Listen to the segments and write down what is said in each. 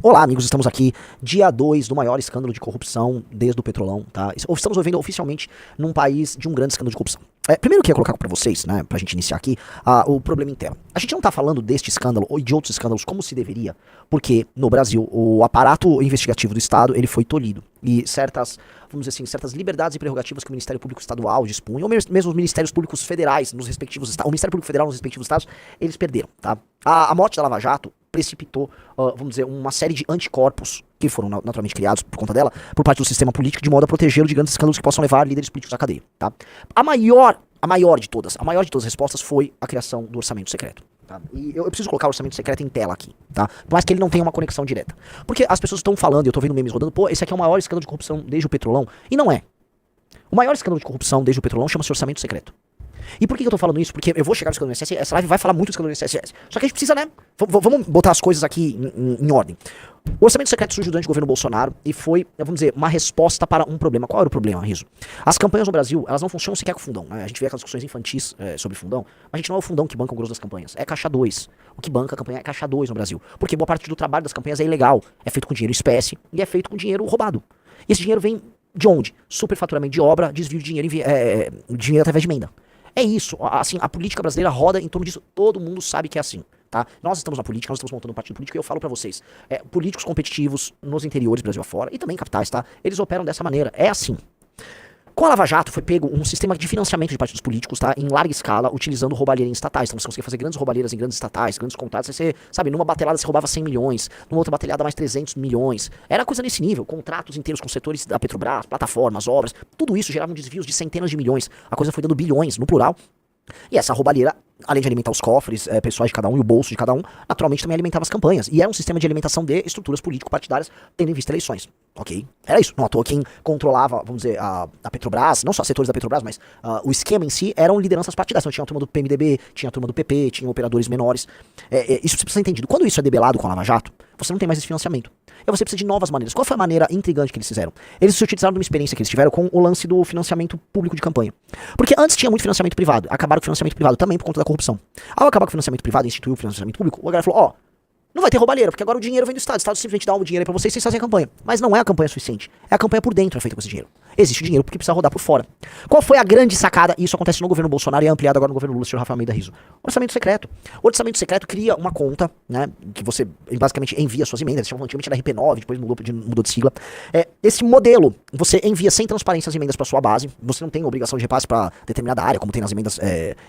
Olá, amigos, estamos aqui, dia 2 do maior escândalo de corrupção desde o Petrolão, tá? Estamos vivendo oficialmente num país de um grande escândalo de corrupção. Primeiro eu queria colocar pra vocês, né, pra gente iniciar aqui, o problema interno. A gente não tá falando deste escândalo ou de outros escândalos como se deveria, porque no Brasil o aparato investigativo do Estado, ele foi tolhido. E certas, vamos dizer assim, certas liberdades e prerrogativas que o Ministério Público Estadual dispunha, ou mesmo os Ministérios Públicos Federais nos respectivos estados, o Ministério Público Federal nos respectivos estados, eles perderam, tá? A morte da Lava Jato precipitou, vamos dizer, uma série de anticorpos que foram naturalmente criados por conta dela, por parte do sistema político, de modo a protegê-lo de grandes escândalos que possam levar líderes políticos à cadeia, tá? A maior de todas as respostas foi a criação do orçamento secreto. Tá? E eu preciso colocar o orçamento secreto em tela aqui, tá? Por mais que ele não tenha uma conexão direta. Porque as pessoas estão falando, e eu tô vendo memes rodando, pô, esse aqui é o maior escândalo de corrupção desde o Petrolão. E não é. O maior escândalo de corrupção desde o Petrolão chama-se orçamento secreto. E por que eu tô falando isso? Porque eu vou chegar no escândalo do INSS, essa live vai falar muito do escândalo do INSS. Só que a gente precisa, né? Vamos botar as coisas aqui em ordem. O orçamento secreto surgiu durante o governo Bolsonaro e foi, vamos dizer, uma resposta para um problema. Qual era o problema, Riso? As campanhas no Brasil, elas não funcionam sequer com fundão, né? A gente vê aquelas discussões infantis sobre fundão, mas a gente não é o fundão que banca o grosso das campanhas, é caixa 2. O que banca a campanha é caixa 2 no Brasil. Porque boa parte do trabalho das campanhas é ilegal, é feito com dinheiro espécie e é feito com dinheiro roubado. E esse dinheiro vem de onde? Superfaturamento de obra, desvio de dinheiro, dinheiro através de emenda. É isso, assim, a política brasileira roda em torno disso, todo mundo sabe que é assim, tá? Nós estamos na política, nós estamos montando um partido político e eu falo pra vocês, políticos competitivos nos interiores, Brasil afora, e também capitais, tá? Eles operam dessa maneira, é assim. Com a Lava Jato foi pego um sistema de financiamento de partidos políticos, tá? Em larga escala, utilizando roubalheira em estatais. Então você conseguia fazer grandes roubalheiras em grandes estatais, grandes contratos. Você, sabe, numa batelada você roubava 100 milhões, numa outra batelhada mais 300 milhões. Era coisa nesse nível, contratos inteiros com setores da Petrobras, plataformas, obras. Tudo isso gerava desvios de centenas de milhões. A coisa foi dando bilhões, no plural. E essa roubalheira, além de alimentar os cofres pessoais de cada um e o bolso de cada um, naturalmente também alimentava as campanhas. E era um sistema de alimentação de estruturas político-partidárias, tendo em vista eleições. Ok? Era isso. Não à toa quem controlava, vamos dizer, a Petrobras, não só setores da Petrobras, mas o esquema em si eram lideranças partidárias. Então tinha a turma do PMDB, tinha a turma do PP, tinha operadores menores. Isso precisa ser entendido. Quando isso é debelado com a Lava Jato, você não tem mais esse financiamento. E você precisa de novas maneiras. Qual foi a maneira intrigante que eles fizeram? Eles se utilizaram de uma experiência que eles tiveram com o lance do financiamento público de campanha. Porque antes tinha muito financiamento privado. Acabaram com o financiamento privado também por conta da corrupção. Ao acabar com o financiamento privado e instituir o financiamento público, o galera falou, não vai ter roubalheira, porque agora o dinheiro vem do Estado. O Estado simplesmente dá o dinheiro aí pra vocês e vocês fazem a campanha. Mas não é a campanha suficiente. É a campanha por dentro feita com esse dinheiro. Existe o dinheiro porque precisa rodar por fora. Qual foi a grande sacada? E isso acontece no governo Bolsonaro e é ampliado agora no governo Lula, senhor Rafael Almeida Rizzo. Orçamento secreto. O orçamento secreto cria uma conta, né, que você basicamente envia suas emendas. Chamam antigamente era RP9, depois mudou de sigla. Esse modelo, você envia sem transparência as emendas para sua base. Você não tem obrigação de repasse para determinada área, como tem nas emendas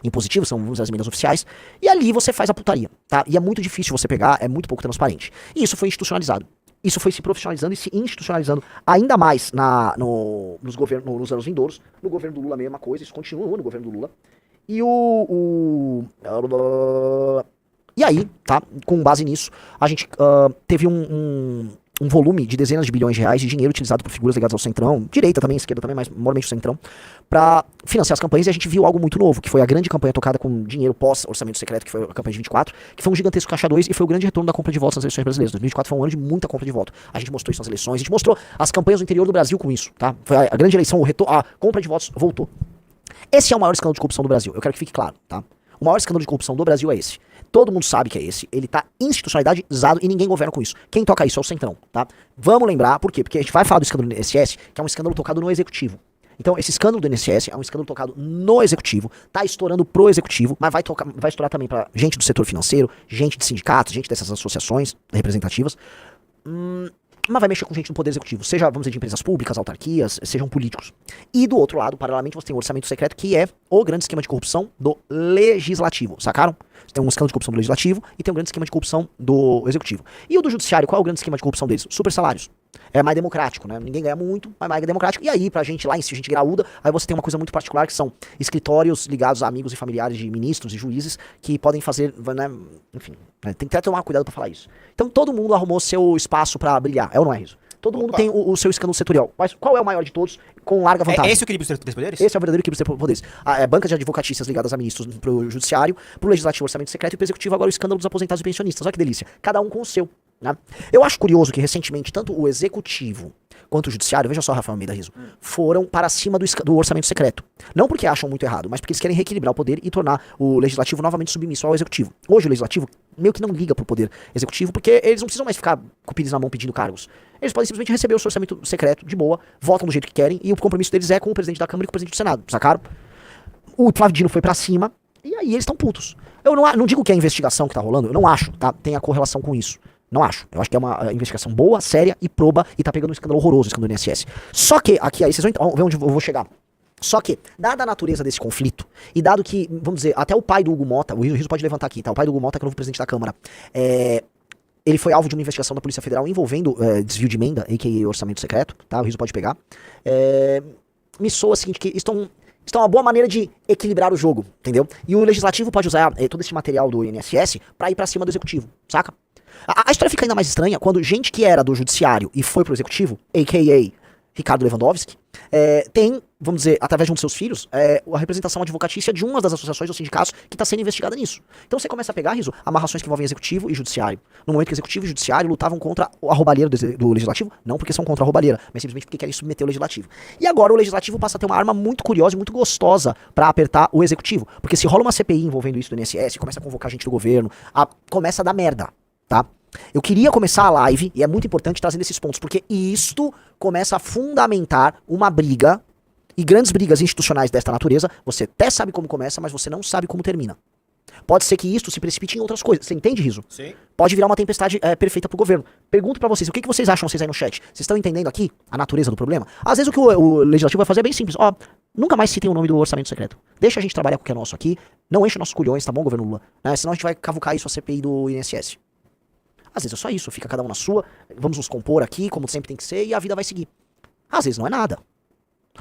impositivas, são as emendas oficiais. E ali você faz a putaria, tá? E é muito difícil você pegar, é muito pouco transparente. E isso foi institucionalizado. Isso foi se profissionalizando e se institucionalizando ainda mais nos anos vindouros. No governo do Lula a mesma coisa, isso continua no governo do Lula. E E aí, tá, com base nisso, a gente teve um volume de dezenas de bilhões de reais de dinheiro utilizado por figuras ligadas ao Centrão, direita também, esquerda também, mas maiormente o Centrão, pra financiar as campanhas, e a gente viu algo muito novo, que foi a grande campanha tocada com dinheiro pós-orçamento secreto, que foi a campanha de 24, que foi um gigantesco caixa 2 e foi o grande retorno da compra de votos nas eleições brasileiras. 2024 foi um ano de muita compra de voto. A gente mostrou isso nas eleições, a gente mostrou as campanhas do interior do Brasil com isso, tá? Foi a grande eleição, a compra de votos voltou. Esse é o maior escândalo de corrupção do Brasil, eu quero que fique claro, tá? O maior escândalo de corrupção do Brasil é esse. Todo mundo sabe que é esse. Ele tá institucionalizado e ninguém governa com isso. Quem toca isso é o Centrão, tá? Vamos lembrar, por quê? Porque a gente vai falar do escândalo do INSS, que é um escândalo tocado no Executivo. Então, esse escândalo do INSS é um escândalo tocado no Executivo, tá estourando pro Executivo, mas vai estourar também pra gente do setor financeiro, gente de sindicatos, gente dessas associações representativas. Mas vai mexer com gente do Poder Executivo, seja, vamos dizer, de empresas públicas, autarquias, sejam políticos. E do outro lado, paralelamente, você tem o orçamento secreto, que é o grande esquema de corrupção do Legislativo, sacaram? Você tem um esquema de corrupção do Legislativo e tem um grande esquema de corrupção do Executivo. E o do Judiciário, qual é o grande esquema de corrupção deles? Super salários. É mais democrático, né? Ninguém ganha muito, mas mais democrático. E aí, pra gente lá em si, gente graúda, aí você tem uma coisa muito particular, que são escritórios ligados a amigos e familiares de ministros e juízes, que podem fazer, né? Enfim, né? Tem que até tomar cuidado pra falar isso. Então todo mundo arrumou seu espaço pra brilhar, é ou não é isso? Todo mundo tem o seu escândalo setorial. Mas qual é o maior de todos, com larga vantagem? É esse o equilíbrio dos poderes? Esse é o verdadeiro equilíbrio dos poderes. Bancas de advocatícias ligadas a ministros pro Judiciário, pro Legislativo, Orçamento Secreto e pro Executivo, agora o escândalo dos aposentados e pensionistas. Olha que delícia. Cada um com o seu. Né? Eu acho curioso que recentemente tanto o Executivo quanto o judiciário, veja só, Rafael Almeida Rizzo, foram para cima do orçamento secreto. Não porque acham muito errado, mas porque eles querem reequilibrar o poder e tornar o legislativo novamente submisso ao executivo. Hoje o legislativo meio que não liga pro poder executivo, porque eles não precisam mais ficar com o pires na mão pedindo cargos. Eles podem simplesmente receber o seu orçamento secreto de boa, votam do jeito que querem, e o compromisso deles é com o presidente da Câmara e com o presidente do Senado, sacaram? O Flávio Dino foi pra cima, e aí eles estão putos. Eu não digo que é a investigação que tá rolando, eu não acho, tá? Tem a correlação com isso. Não acho. Eu acho que é uma investigação boa, séria e proba, e tá pegando um escândalo horroroso, o escândalo do INSS. Só que, aqui, aí vocês vão ver onde eu vou chegar. Só que, dada a natureza desse conflito, e dado que, vamos dizer, até o pai do Hugo Mota, o Rizzo pode levantar aqui, tá? O pai do Hugo Mota, que é o novo presidente da Câmara, ele foi alvo de uma investigação da Polícia Federal envolvendo desvio de emenda, a.k.a. orçamento secreto, tá? O Rizzo pode pegar. Me soa o seguinte, que isso é uma boa maneira de equilibrar o jogo, entendeu? E o Legislativo pode usar todo esse material do INSS pra ir pra cima do Executivo, saca? A história fica ainda mais estranha quando gente que era do Judiciário e foi pro Executivo, a.k.a. Ricardo Lewandowski, tem, vamos dizer, através de um de seus filhos, a representação advocatícia de uma das associações ou sindicatos que está sendo investigada nisso. Então você começa a pegar, Rizzo, amarrações que envolvem Executivo e Judiciário. No momento que Executivo e Judiciário lutavam contra a roubalheira do Legislativo, não porque são contra a roubalheira, mas simplesmente porque querem submeter o Legislativo. E agora o Legislativo passa a ter uma arma muito curiosa e muito gostosa para apertar o Executivo. Porque se rola uma CPI envolvendo isso do INSS, começa a convocar gente do governo, começa a dar merda, tá? Eu queria começar a live, e é muito importante trazendo esses pontos, porque isto começa a fundamentar uma briga, e grandes brigas institucionais desta natureza, você até sabe como começa, mas você não sabe como termina. Pode ser que isto se precipite em outras coisas, você entende, Rizzo? Sim. Pode virar uma tempestade perfeita pro governo. Pergunto pra vocês, o que vocês acham, vocês aí no chat? Vocês estão entendendo aqui a natureza do problema? Às vezes o que o Legislativo vai fazer é bem simples, nunca mais citem o nome do orçamento secreto. Deixa a gente trabalhar com o que é nosso aqui, não enche nossos culhões, tá bom, governo Lula? Senão a gente vai cavucar isso a CPI do INSS. Às vezes é só isso, fica cada um na sua, vamos nos compor aqui, como sempre tem que ser, e a vida vai seguir. Às vezes não é nada.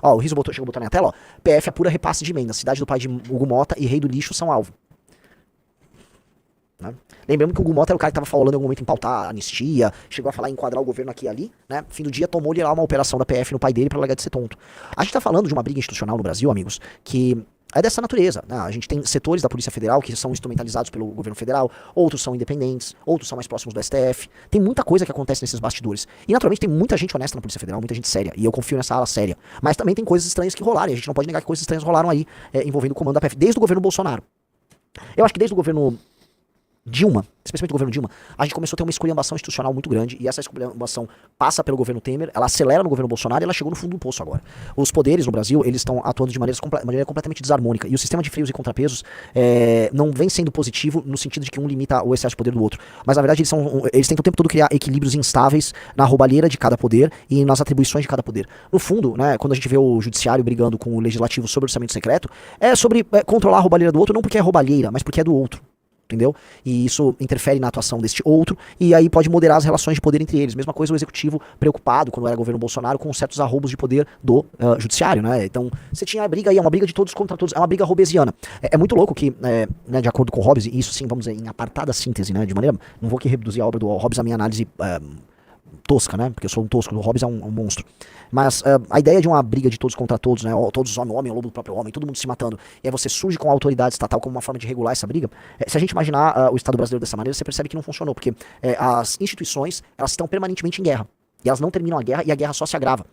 O Rizzo chegou a botar na tela, PF apura repasse de emenda, cidade do pai de Hugo Mota e rei do lixo são alvo. Né? Lembrando que o Hugo Mota era o cara que tava falando em algum momento em pautar a anistia, chegou a falar em enquadrar o governo aqui e ali, né? Fim do dia tomou-lhe lá uma operação da PF no pai dele pra largar de ser tonto. A gente tá falando de uma briga institucional no Brasil, amigos, que é dessa natureza, né? A gente tem setores da Polícia Federal que são instrumentalizados pelo governo federal, outros são independentes, outros são mais próximos do STF. Tem muita coisa que acontece nesses bastidores. E naturalmente tem muita gente honesta na Polícia Federal, muita gente séria, e eu confio nessa ala séria. Mas também tem coisas estranhas que rolaram, e a gente não pode negar que coisas estranhas rolaram aí, envolvendo o comando da PF, desde o governo Bolsonaro. Eu acho que desde o governo Dilma, especialmente o governo Dilma, a gente começou a ter uma esculhambação institucional muito grande, e essa esculhambação passa pelo governo Temer, ela acelera no governo Bolsonaro e ela chegou no fundo do poço agora. Os poderes no Brasil, eles estão atuando de maneira completamente desarmônica, e o sistema de freios e contrapesos não vem sendo positivo no sentido de que um limita o excesso de poder do outro, mas na verdade eles tentam o tempo todo criar equilíbrios instáveis na roubalheira de cada poder e nas atribuições de cada poder. No fundo, né, quando a gente vê o judiciário brigando com o legislativo sobre o orçamento secreto, é sobre controlar a roubalheira do outro, não porque é roubalheira, mas porque é do outro. Entendeu? E isso interfere na atuação deste outro, e aí pode moderar as relações de poder entre eles. Mesma coisa o executivo preocupado, quando era governo Bolsonaro, com certos arroubos de poder do judiciário, né? Então, você tinha a briga aí, é uma briga de todos contra todos, é uma briga hobbesiana. É muito louco que, né, de acordo com Hobbes, e isso sim, vamos dizer, em apartada síntese, né, de maneira, não vou aqui reduzir a obra do Hobbes à minha análise tosca, né, porque eu sou um tosco, o Hobbes é um monstro. Mas a ideia de uma briga de todos contra todos, né, todos homem, o lobo do próprio homem, todo mundo se matando, e aí você surge com a autoridade estatal como uma forma de regular essa briga, se a gente imaginar o Estado brasileiro dessa maneira, você percebe que não funcionou, porque as instituições, elas estão permanentemente em guerra, e elas não terminam a guerra, e a guerra só se agrava.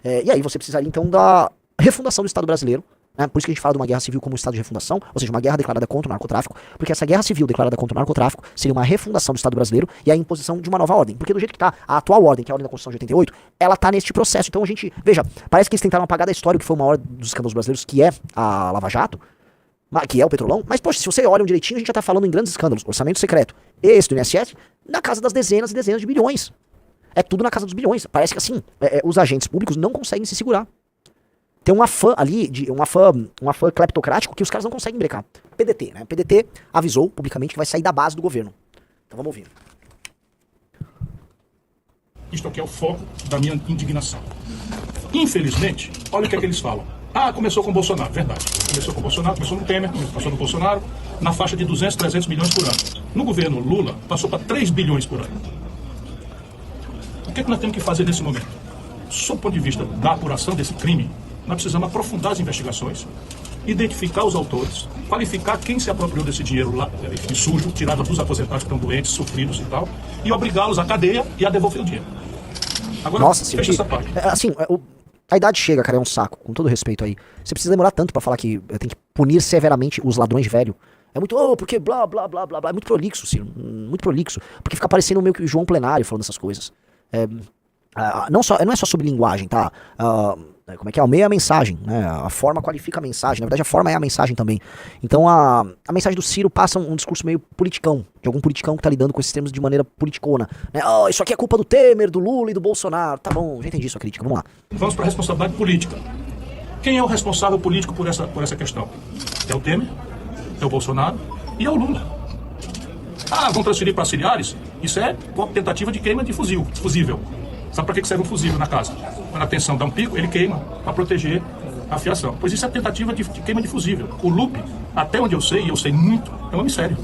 E aí você precisaria então da refundação do Estado brasileiro, né? Por isso que a gente fala de uma guerra civil como um estado de refundação, ou seja, uma guerra declarada contra o narcotráfico, porque essa guerra civil declarada contra o narcotráfico seria uma refundação do Estado brasileiro e a imposição de uma nova ordem. Porque do jeito que tá, a atual ordem, que é a ordem da Constituição de 88, ela tá neste processo. Então a gente, veja, parece que eles tentaram apagar da história o que foi uma hora dos escândalos brasileiros, que é a Lava Jato, que é o Petrolão, mas poxa, se você olha direitinho, a gente já tá falando em grandes escândalos, orçamento secreto, esse do INSS, na casa das dezenas e dezenas de bilhões. É tudo na casa dos bilhões. Parece que assim, os agentes públicos não conseguem se segurar. Tem um afã ali, um afã cleptocrático que os caras não conseguem brecar. PDT, né? PDT avisou publicamente que vai sair da base do governo. Então vamos ouvir. Isto aqui é o foco da minha indignação. Infelizmente, olha o que é que eles falam. Começou com o Bolsonaro, verdade. Começou com o Bolsonaro, começou no Temer, passou no Bolsonaro, na faixa de 200, 300 milhões por ano. No governo Lula, passou para 3 bilhões por ano. O que é que nós temos que fazer nesse momento? Sob o ponto de vista da apuração desse crime, nós precisamos aprofundar as investigações, identificar os autores, qualificar quem se apropriou desse dinheiro lá, sujo, tirado dos aposentados que estão doentes, sofridos e tal, e obrigá-los à cadeia e a devolver o dinheiro. Agora, Nossa, Ciro, fecha essa parte. assim, a idade chega, cara, é um saco, com todo respeito aí. Você precisa demorar tanto pra falar que tem que punir severamente os ladrões de velho. É muito, porque blá, blá, blá, blá, blá. É muito prolixo, Ciro, muito prolixo. Porque fica parecendo meio que o João Plenário falando essas coisas. Não é só sobre linguagem, tá? Como é que é? O meio é a mensagem, né? A forma qualifica a mensagem. Na verdade, a forma é a mensagem também. Então, a mensagem do Ciro passa um discurso meio politicão, de algum politicão que tá lidando com esses termos de maneira politicona. Né? Isso aqui é culpa do Temer, do Lula e do Bolsonaro. Tá bom, já entendi sua crítica, vamos lá. Vamos para a responsabilidade política. Quem é o responsável político por essa questão? É o Temer, é o Bolsonaro e é o Lula. Vão transferir para auxiliares? Isso é uma tentativa de queima de fusível. Sabe para que serve um fusível na casa? Quando a tensão dá um pico, ele queima para proteger a fiação. Pois isso é tentativa de queima de fusível. O Lupe, até onde eu sei, e eu sei muito, é um homem sério.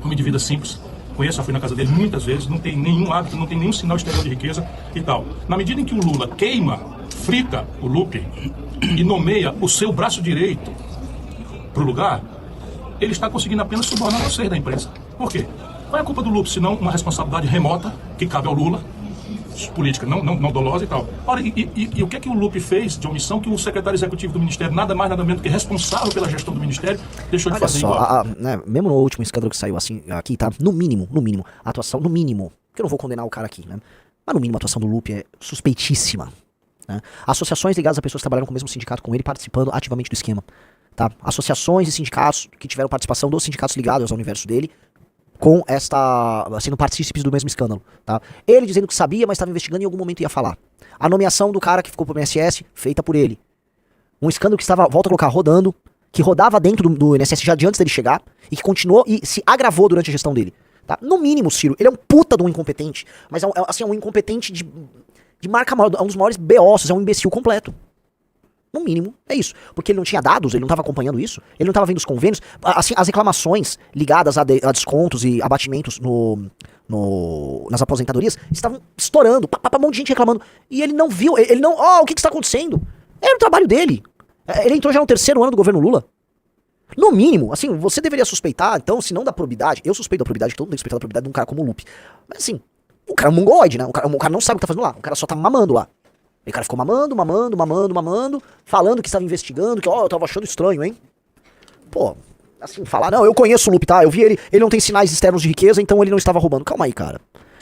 Homem de vida simples. Conheço, fui na casa dele muitas vezes, não tem nenhum hábito, não tem nenhum sinal exterior de riqueza e tal. Na medida em que o Lula queima, frita o Lupe e nomeia o seu braço direito para o lugar, ele está conseguindo apenas subornar vocês da imprensa. Por quê? Qual é a culpa do Lupe, senão uma responsabilidade remota que cabe ao Lula, política não dolosa e tal. Ora, e o que é que o Lupe fez de omissão que o secretário executivo do Ministério, nada mais nada menos que responsável pela gestão do Ministério, deixou de Olha fazer só, igual? né, mesmo no último escândalo que saiu assim, aqui, tá? No mínimo, a atuação, no mínimo, que eu não vou condenar o cara aqui, né? Mas no mínimo a atuação do Lupe é suspeitíssima. Né? Associações ligadas a pessoas que trabalharam com o mesmo sindicato com ele, participando ativamente do esquema. Tá? Associações e sindicatos que tiveram participação dos sindicatos ligados ao universo dele, com sendo partícipes do mesmo escândalo, tá? Ele dizendo que sabia, mas estava investigando e em algum momento ia falar. A nomeação do cara que ficou pro INSS, feita por ele. Um escândalo que estava, volta a colocar, rodando, que rodava dentro do INSS já de antes dele chegar, e que continuou e se agravou durante a gestão dele. Tá? No mínimo, Ciro, ele é um puta de um incompetente, mas é um incompetente de marca maior, é um dos maiores beossos, é um imbecil completo. No mínimo, é isso. Porque ele não tinha dados, ele não estava acompanhando isso, ele não estava vendo os convênios. Assim, as reclamações ligadas a descontos e abatimentos nas aposentadorias estavam estourando, um monte de gente reclamando. E ele não viu, ele não... o que está acontecendo? Era o trabalho dele. Ele entrou já no 3º ano do governo Lula. No mínimo, assim, você deveria suspeitar, então, se não da probidade, eu suspeito da probidade, todo mundo tem que suspeitar da probidade de um cara como o Lupe. Mas assim, o cara é um mongoloide, né? O cara não sabe o que tá fazendo lá, o cara só tá mamando lá. E o cara ficou mamando, falando que estava investigando, que eu tava achando estranho, hein? Pô, assim, falar, não, eu conheço o Lupe, tá? Eu vi ele não tem sinais externos de riqueza, então ele não estava roubando. Calma aí, cara.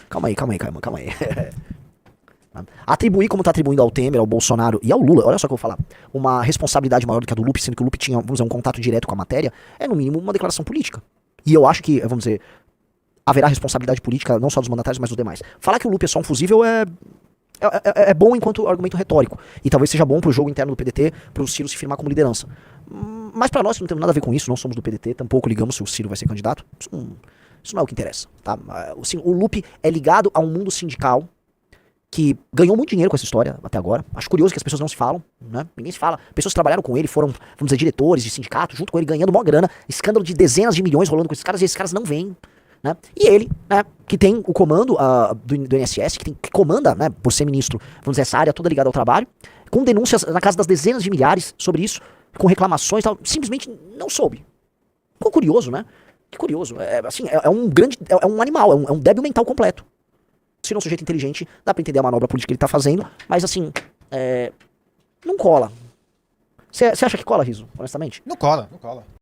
Calma aí. Atribuir, como tá atribuindo ao Temer, ao Bolsonaro e ao Lula, olha só o que eu vou falar, uma responsabilidade maior do que a do Lupe, sendo que o Lupe tinha, vamos dizer, um contato direto com a matéria, é no mínimo uma declaração política. E eu acho que, vamos dizer, haverá responsabilidade política não só dos mandatários, mas dos demais. Falar que o Lupe é só um fusível é bom enquanto argumento retórico. E talvez seja bom pro jogo interno do PDT, pro Ciro se firmar como liderança. Mas pra nós não temos nada a ver com isso, não somos do PDT, tampouco ligamos se o Ciro vai ser candidato. Isso não é o que interessa, tá? Assim, o Lupe é ligado a um mundo sindical que ganhou muito dinheiro com essa história até agora. Acho curioso que as pessoas não se falam, né? Ninguém se fala. Pessoas que trabalharam com ele, foram, vamos dizer, diretores de sindicato, junto com ele, ganhando maior grana, escândalo de dezenas de milhões rolando com esses caras, e esses caras não vêm. Né? E ele, né, que tem o comando do INSS, que comanda, né, por ser ministro, vamos dizer, essa área toda ligada ao trabalho, com denúncias na casa das dezenas de milhares sobre isso, com reclamações e tal, simplesmente não soube. Ficou curioso, né? Que curioso. É um animal, é um débil mental completo. Se não é um sujeito inteligente, dá pra entender a manobra política que ele tá fazendo, mas assim, não cola. Você acha que cola, Riso, honestamente? Não cola.